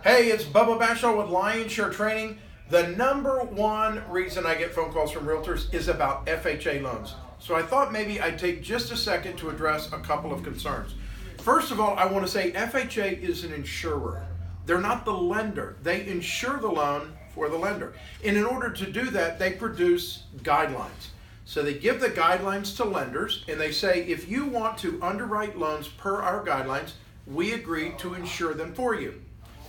Hey, it's Bubba Bashaw with Lion Share Training. The number one reason I get phone calls from realtors is about FHA loans. So I thought maybe I'd take just a second to address a couple of concerns. First of all, I want to say FHA is an insurer. They're not the lender. They insure the loan for the lender. And in order to do that, they produce guidelines. So they give the guidelines to lenders and they say, if you want to underwrite loans per our guidelines, we agree to insure them for you.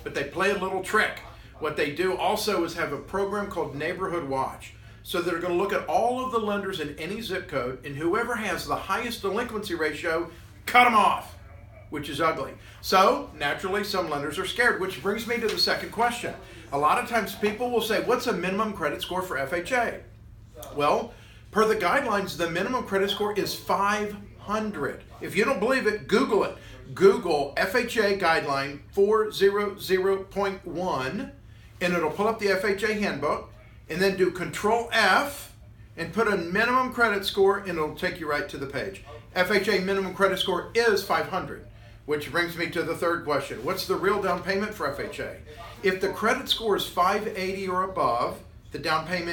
But they play a little trick. What they do also is have a program called Neighborhood Watch. So they're going to look at all of the lenders in any zip code, and whoever has the highest delinquency ratio, cut them off, which is ugly. So naturally, some lenders are scared, which brings me to the second question. A lot of times people will say, what's a minimum credit score for FHA? Well, per the guidelines, the minimum credit score is 500. If you don't believe it, Google it. Google FHA guideline 400.1 and it'll pull up the FHA handbook, and then do Control F and put a minimum credit score and it'll take you right to the page. FHA minimum credit score is 500, which brings me to the third question. What's the real down payment for FHA? If the credit score is 580 or above, the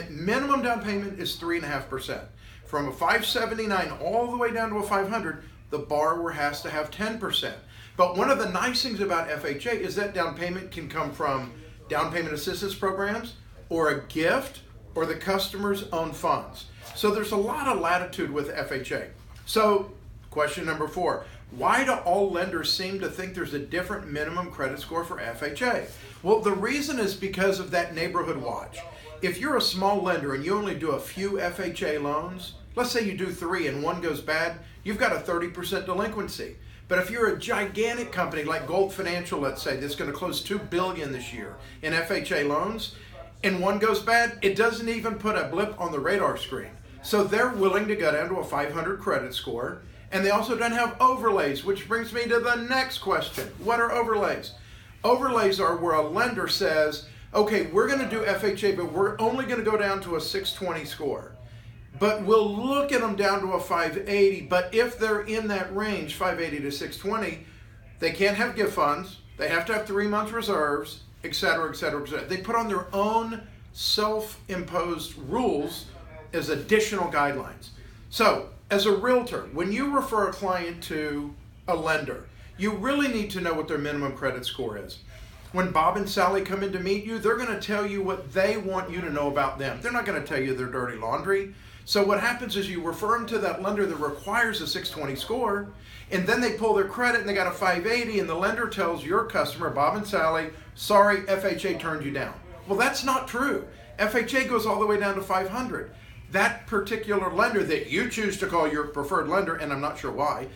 minimum down payment is 3.5%. From a 579 all the way down to a 500, the borrower has to have 10%. But one of the nice things about FHA is that down payment can come from down payment assistance programs or a gift or the customer's own funds. So there's a lot of latitude with FHA. So question number 4, why do all lenders seem to think there's a different minimum credit score for FHA? Well, the reason is because of that neighborhood watch. If you're a small lender and you only do a few FHA loans, let's say you do 3 and one goes bad, you've got a 30% delinquency. But if you're a gigantic company like Gold Financial, let's say, that's going to close $2 billion this year in FHA loans, and one goes bad, it doesn't even put a blip on the radar screen. So they're willing to go down to a 500 credit score, and they also don't have overlays, which brings me to the next question. What are overlays? Overlays are where a lender says, okay, we're going to do FHA, but we're only going to go down to a 620 score. But we'll look at them down to a 580, but if they're in that range, 580 to 620, they can't have gift funds, they have to have 3-month reserves, et cetera, et cetera, et cetera. They put on their own self-imposed rules as additional guidelines. So, as a realtor, when you refer a client to a lender, you really need to know what their minimum credit score is. When Bob and Sally come in to meet you, they're going to tell you what they want you to know about them. They're not going to tell you their dirty laundry. So what happens is you refer them to that lender that requires a 620 score, and then they pull their credit and they got a 580, and the lender tells your customer, Bob and Sally, sorry, FHA turned you down. Well, that's not true. FHA goes all the way down to 500. That particular lender that you choose to call your preferred lender, and I'm not sure why,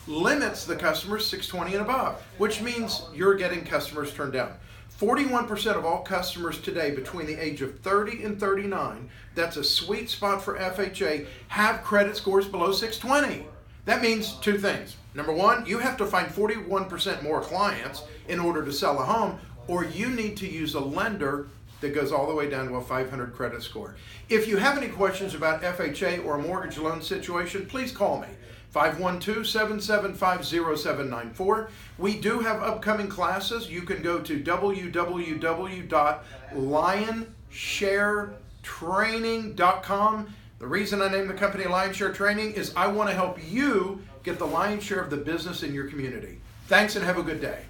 limits the customers 620 and above, which means you're getting customers turned down. 41% of all customers today between the age of 30 and 39, that's a sweet spot for FHA, have credit scores below 620. That means 2 things. Number 1, you have to find 41% more clients in order to sell a home, or you need to use a lender that goes all the way down to a 500 credit score. If you have any questions about FHA or a mortgage loan situation, please call me. 512-775-0794. We do have upcoming classes. You can go to www.lionsharetraining.com. The reason I named the company Lion Share Training is I want to help you get the lion's share of the business in your community. Thanks and have a good day.